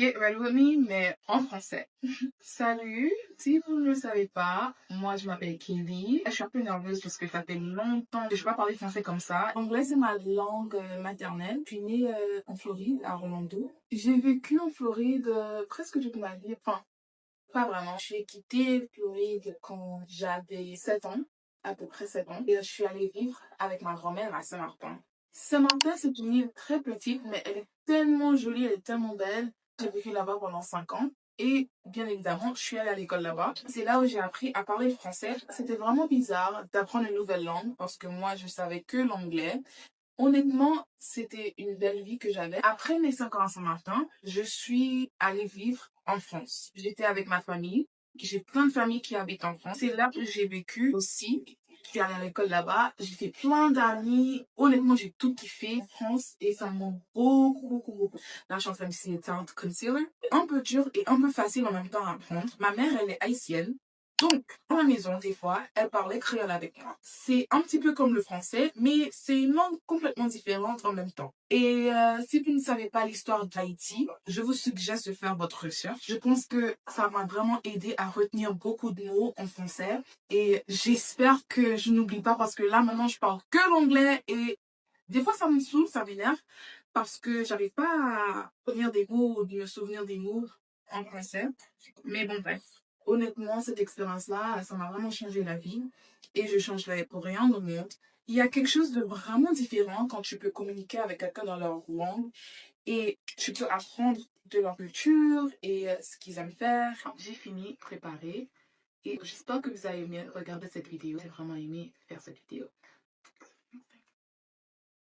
Get Ready With Me, mais en français. Salut, si vous ne le savez pas, moi je m'appelle Kelly. Je suis un peu nerveuse parce que ça fait longtemps que je ne vais pas parler français comme ça. L'anglais c'est ma langue maternelle. Je suis née en Floride, à Orlando. J'ai vécu en Floride presque toute ma vie. Enfin, pas vraiment. J'ai quitté Floride quand j'avais 7 ans, à peu près 7 ans. Et je suis allée vivre avec ma grand-mère à Saint-Martin. Saint-Martin, c'est une île très petite, mais elle est tellement jolie, elle est tellement belle. J'ai vécu là-bas pendant 5 ans. Et bien évidemment, je suis allée à l'école là-bas. C'est là où j'ai appris à parler le français. C'était vraiment bizarre d'apprendre une nouvelle langue parce que moi, je savais que l'anglais. Honnêtement, c'était une belle vie que j'avais. Après mes 5 ans à Saint-Martin, je suis allée vivre en France. J'étais avec ma famille. J'ai plein de familles qui habitent en France. C'est là que j'ai vécu aussi. Je suis allée à l'école là-bas. J'ai fait plein d'amis. Honnêtement, j'ai tout kiffé en France et ça me manque beaucoup, beaucoup, beaucoup. Là, je suis en train d'essayer de teinte concealer. Un peu dur et un peu facile en même temps à apprendre. Ma mère, elle est haïtienne. Donc, à la maison, des fois, elle parlait créole avec moi. C'est un petit peu comme le français, mais c'est une langue complètement différente en même temps. Et si vous ne savez pas l'histoire d'Haïti, je vous suggère de faire votre recherche. Je pense que ça m'a vraiment aidé à retenir beaucoup de mots en français. Et j'espère que je n'oublie pas parce que là, maintenant, je parle que l'anglais et des fois, ça me saoule, ça m'énerve parce que j'arrive pas à retenir des mots ou me souvenir des mots en français. Mais bon, bref. Honnêtement, cette expérience-là, ça m'a vraiment changé la vie et je changerai pour rien au monde. Il y a quelque chose de vraiment différent quand tu peux communiquer avec quelqu'un dans leur langue et tu peux apprendre de leur culture et ce qu'ils aiment faire. J'ai fini, préparé et j'espère que vous avez aimé regarder cette vidéo. J'ai vraiment aimé faire cette vidéo.